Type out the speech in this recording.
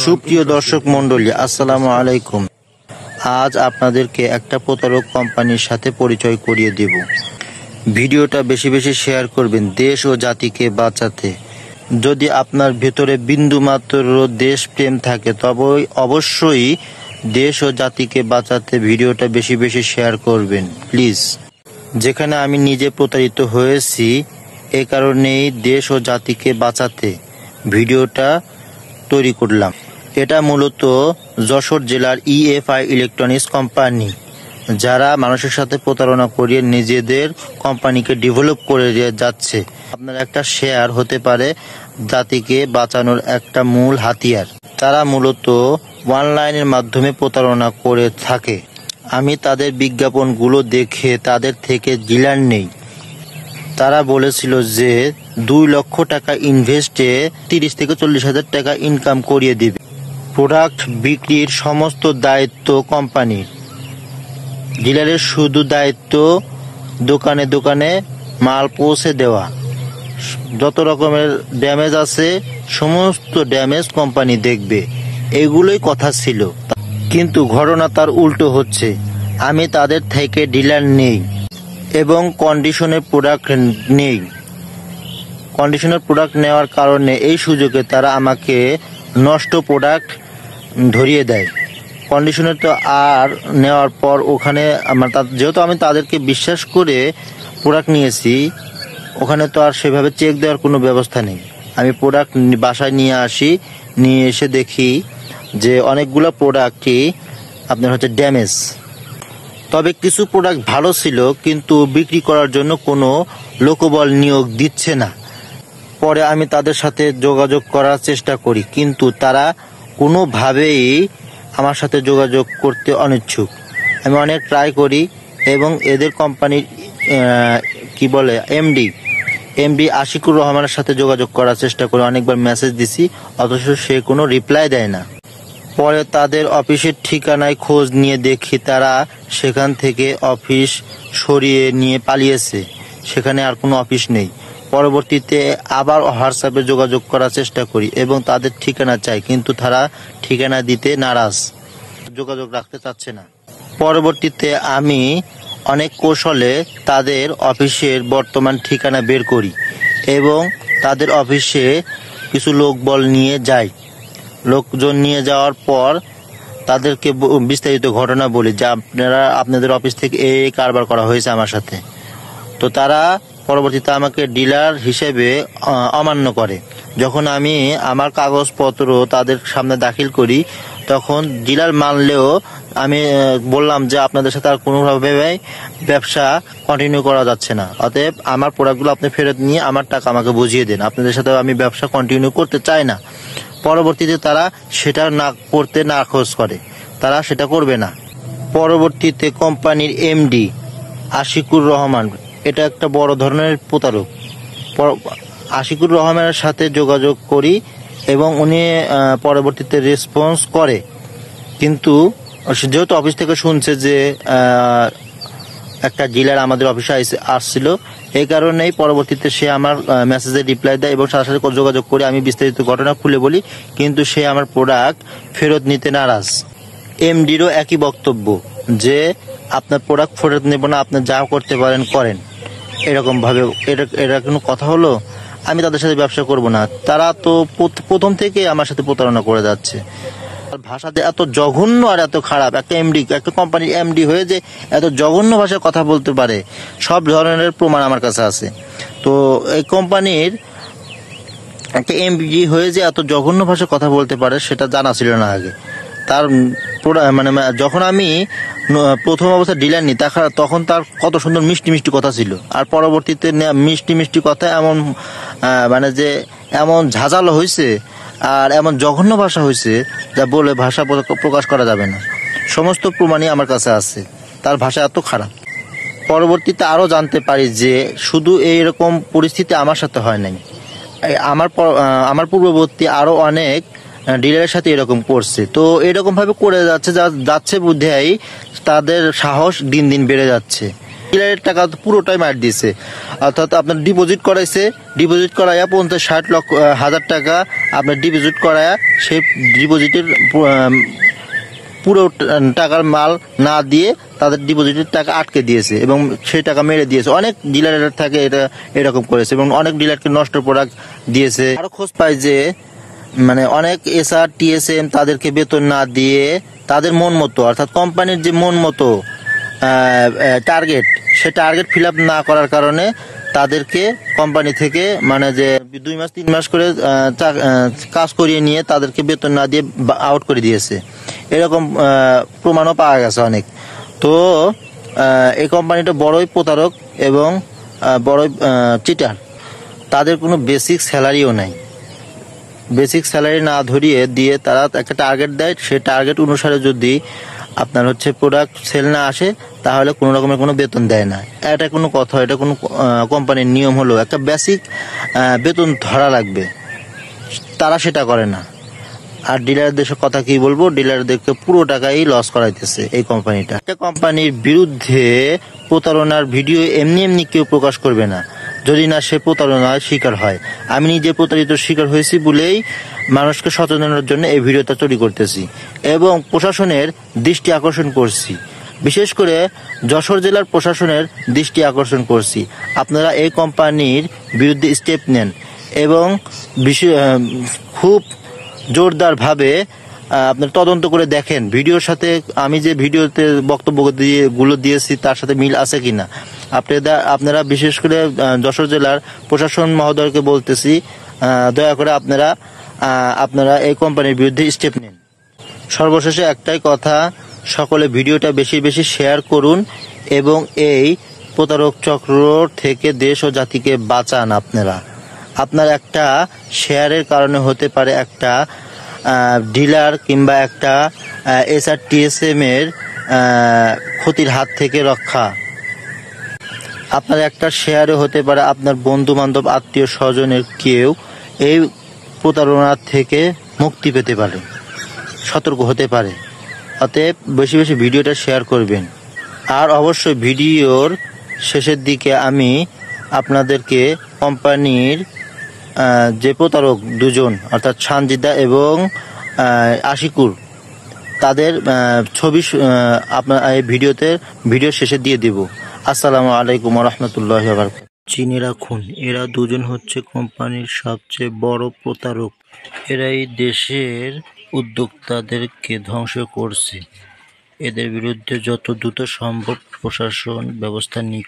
সুপ্রিয় দর্শক মণ্ডলী, আসসালামু আলাইকুম। আজ আপনাদেরকে একটা প্রতারক কোম্পানির সাথে পরিচয় করিয়ে দেব। ভিডিওটা বেশি বেশি শেয়ার করবেন দেশ ও জাতিকে বাঁচাতে। যদি আপনার ভেতরে বিন্দুমাত্র দেশপ্রেম থাকে তবে অবশ্যই দেশ ও জাতিকে বাঁচাতে ভিডিওটা বেশি বেশি শেয়ার করবেন প্লিজ। যেখানে আমি নিজে প্রতারিত হয়েছি, এ কারণেই দেশ ও জাতিকে বাঁচাতে ভিডিওটা তৈরি করলাম। এটা মূলত যশোর জেলার EFI ইলেকট্রনিক্স কোম্পানি, যারা মানুষের সাথে প্রতারণা করিয়ে নিজেদের কোম্পানিকে ডেভেলপ করে যাচ্ছে। আপনার একটা শেয়ার হতে পারে জাতিকে বাঁচানোর একটা মূল হাতিয়ার। তারা মূলত অনলাইনের মাধ্যমে প্রতারণা করে থাকে। আমি তাদের বিজ্ঞাপনগুলো দেখে তাদের থেকে ডিলার নেই। তারা বলেছিল যে 2 লক্ষ টাকা ইনভেস্টে 30 থেকে 40 হাজার টাকা ইনকাম করিয়ে দিবে। প্রোডাক্ট বিক্রির সমস্ত দায়িত্ব কোম্পানির। ডিলারের শুধু দায়িত্ব দোকানে দোকানে মাল পৌঁছে দেওয়া। যত রকমের ড্যামেজ আছে সমস্ত ড্যামেজ কোম্পানি দেখবে, এগুলোই কথা ছিল। কিন্তু ঘটনা তার উল্টো হচ্ছে। আমি তাদের থেকে ডিলার নেই এবং কন্ডিশনের প্রোডাক্ট নেই। কন্ডিশনের প্রোডাক্ট নেওয়ার কারণে এই সুযোগে তারা আমাকে নষ্ট প্রোডাক্ট ধরিয়ে দেয়। কন্ডিশনের তো আর নেওয়ার পর ওখানে যেহেতু আমি তাদেরকে বিশ্বাস করে প্রোডাক্ট নিয়েছি, ওখানে তো আর সেভাবে চেক দেওয়ার কোনো ব্যবস্থা নেই। আমি প্রোডাক্ট বাসায় নিয়ে আসি, নিয়ে এসে দেখি যে অনেকগুলো প্রোডাক্টই আপনার হচ্ছে ড্যামেজ। তবে কিছু প্রোডাক্ট ভালো ছিল, কিন্তু বিক্রি করার জন্য কোনো লোকবল নিয়োগ দিচ্ছে না। পরে আমি তাদের সাথে যোগাযোগ করার চেষ্টা করি, কিন্তু তারা কোনোভাবেই আমার সাথে যোগাযোগ করতে অনিচ্ছুক। আমি অনেক ট্রাই করি এবং এদের কোম্পানির এমডি আশিকুর রহমানের সাথে যোগাযোগ করার চেষ্টা করি। অনেকবার মেসেজ দিছি, অথচ সে কোনো রিপ্লাই দেয় না। পরে তাদের অফিসের ঠিকানায় খোঁজ নিয়ে দেখি তারা সেখান থেকে অফিস সরিয়ে নিয়ে পালিয়েছে। সেখানে আর কোনো অফিস নেই। পরবর্তীতে আবার হোয়াটসঅ্যাপে যোগাযোগ করার চেষ্টা করি এবং তাদের ঠিকানা চাই, কিন্তু তারা ঠিকানা দিতে নারাজ, যোগাযোগ রাখতে চাচ্ছে না। পরবর্তীতে আমি অনেক কৌশলে তাদের অফিসের বর্তমান ঠিকানা বের করি এবং তাদের অফিসে কিছু লোকবল নিয়ে যাই। লোকজন নিয়ে যাওয়ার পর তাদেরকে বিস্তারিত ঘটনা বলি যে আপনাদের অফিস থেকে এই কারবার করা হয়েছে আমার সাথে। তো তারা পরবর্তীতে আমাকে ডিলার হিসেবে অমান্য করে। যখন আমি আমার কাগজপত্র তাদের সামনে দাখিল করি, তখন ডিলার মানলেও আমি বললাম যে আপনাদের সাথে আর কোনোভাবে ব্যবসা কন্টিনিউ করা যাচ্ছে না। অতএব আমার প্রোডাক্টগুলো আপনি ফেরত নিয়ে আমার টাকা আমাকে বুঝিয়ে দেন। আপনাদের সাথে আমি ব্যবসা কন্টিনিউ করতে চাই না। পরবর্তীতে তারা সেটা না করতে নাকচ করে, তারা সেটা করবে না। পরবর্তীতে কোম্পানির এমডি আশিকুর রহমান, এটা একটা বড় ধরনের প্রতারক। আশিকুর রহমানের সাথে যোগাযোগ করি এবং উনি পরবর্তীতে রেসপন্স করে, কিন্তু যেহেতু অফিস থেকে শুনছে যে একটা ডিলার আমাদের অফিসে আসছিল, এই কারণেই পরবর্তীতে সে আমার মেসেজে রিপ্লাই দেয় এবং তার সাথে যোগাযোগ করে আমি বিস্তারিত ঘটনা খুলে বলি, কিন্তু সে আমার প্রোডাক্ট ফেরত নিতে নারাজ। এমডিরও একই বক্তব্য যে আপনার প্রোডাক্ট ফেরত নেব না, আপনি যা করতে পারেন করেন। এরকমভাবে এটা কোনো কথা হলো? আমি তাদের সাথে ব্যবসা করব না। তারা তো প্রথম থেকে আমার সাথে প্রতারণা করে যাচ্ছে। ভাষাতে এত জঘন্য আর এত খারাপ, একটা কোম্পানির এমডি হয়ে যে এত জঘন্য ভাষায় কথা বলতে পারে, সব ধরনের প্রমাণ আমার কাছে আছে। তো এই কোম্পানির একটা এমডি হয়ে যে এত জঘন্য ভাষায় কথা বলতে পারে সেটা জানা ছিল না আগে। তার যখন আমি প্রথম অবস্থায় ডিলার নিই, তখন তার কত সুন্দর মিষ্টি মিষ্টি কথা ছিল, আর পরবর্তীতে মিষ্টি মিষ্টি কথা এমন যে এমন ঝাঁঝালো হয়েছে আর এমন জঘন্য ভাষা হয়েছে যা বলে ভাষা প্রকাশ করা যাবে না। সমস্ত প্রমাণই আমার কাছে আছে, তার ভাষা এত খারাপ। পরবর্তীতে আরও জানতে পারি যে শুধু এইরকম পরিস্থিতি আমার সাথে হয় নাই, আমার পূর্ববর্তী আরও অনেক ডিলারের সাথে এরকম করছে। তো এরকমভাবে করে যাচ্ছে বুঝেই তাদের সাহস দিন দিন বেড়ে যাচ্ছে। ডিলারের টাকা পুরোটাই মার দিয়েছে, অর্থাৎ আপনার ডিপোজিট করাইছে, ডিপোজিট করাইয়া 50-60 টাকা আপনার ডিপোজিট করাইয়া সেই ডিপোজিটের পুরো টাকার মাল না দিয়ে তাদের ডিপোজিটের টাকা আটকে দিয়েছে এবং সেই টাকা মেরে দিয়েছে। অনেক ডিলারের থাকে এটা এরকম করেছে এবং অনেক ডিলারকে নষ্ট প্রোডাক্ট দিয়েছে। আরো খোঁজ পাই যে মানে অনেক এসআর টিএসএম তাদেরকে বেতন না দিয়ে তাদের মন মতো, অর্থাৎ কোম্পানির যে মন মতো টার্গেট, সে টার্গেট ফিল আপ না করার কারণে তাদেরকে কোম্পানি থেকে মানে যে 2 মাস 3 মাস করে কাজ করিয়ে নিয়ে তাদেরকে বেতন না দিয়ে আউট করে দিয়েছে। এরকম প্রমাণও পাওয়া গেছে অনেক। তো এই কোম্পানিটা বড়ই প্রতারক এবং বড়ই চিটার। তাদের কোনো বেসিক স্যালারিও নাই। বেসিক স্যালারি না ধরিয়ে দিয়ে তারা একটা টার্গেট দেয়, সেই টার্গেট অনুসারে যদি আপনার হচ্ছে প্রোডাক্ট সেল না আসে তাহলে কোনো রকমের কোনো বেতন দেয় না। এটা কোনো কথা, এটা কোনো কোম্পানির নিয়ম হলো একটা বেসিক বেতন ধরা লাগবে, তারা সেটা করে না। আর ডিলারদের কথা কি বলবো, ডিলারদেরকে পুরো টাকাই লস করাইতেছে এই কোম্পানিটা। একটা কোম্পানির বিরুদ্ধে প্রতারণার ভিডিও এমনি এমনি কেউ প্রকাশ করবে না যদি না সে প্রতারণার শিকার হয়। আমি নিজে প্রতারিত শিকার হয়েছি বলেই মানুষকে সচেতনের জন্য এই ভিডিওটা তৈরি করতেছি এবং প্রশাসনের দৃষ্টি আকর্ষণ করছি, বিশেষ করে যশোর জেলার প্রশাসনের দৃষ্টি আকর্ষণ করছি। আপনারা এই কোম্পানির বিরুদ্ধে স্টেপ নেন এবং খুব জোরদারভাবে আপনার তদন্ত করে দেখেন ভিডিওর সাথে আমি যে ভিডিওতে বক্তব্য দিয়েছি তার সাথে মিল আছে কিনা। আপনারা বিশেষ করে যশোর জেলার প্রশাসন মহোদয়কে বলতেছি, দয়া করে আপনারা এই কোম্পানির বিরুদ্ধে স্টেপ নিন। সর্বশেষে একটাই কথা, সকলে ভিডিওটা বেশি বেশি শেয়ার করুন এবং এই প্রতারক চক্র থেকে দেশ ও জাতিকে বাঁচান। আপনার একটা শেয়ারের কারণে হতে পারে একটা ডিলার কিংবা একটা এসআর টিএসএম এর ক্ষতির হাত থেকে রক্ষা। আপনার একটা শেয়ারে হতে পারে আপনার বন্ধু বান্ধব আত্মীয় স্বজনের কেউ এই প্রতারণা থেকে মুক্তি পেতে পারে, সতর্ক হতে পারে। অতএব বেশি বেশি ভিডিওটা শেয়ার করবেন। আর অবশ্যই ভিডিওর শেষের দিকে আমি আপনাদেরকে কোম্পানির যে প্রতারক দুজন অর্থাৎ সানজিদা এবং আশিকুর তাদের ছবি আপনার এই ভিডিও শেষে দিয়ে দেব। আসসালামু আলাইকুম ওয়া রাহমাতুল্লাহি ওয়া বারাকাতুহু। চিনে রাখুন, এরা দুজন হচ্ছে কোম্পানির সবচেয়ে বড় প্রতারক। এরাই দেশের উদ্যোক্তাদেরকে ধ্বংস করছে। এদের বিরুদ্ধে যত দ্রুত সম্ভব প্রশাসন ব্যবস্থা নিক।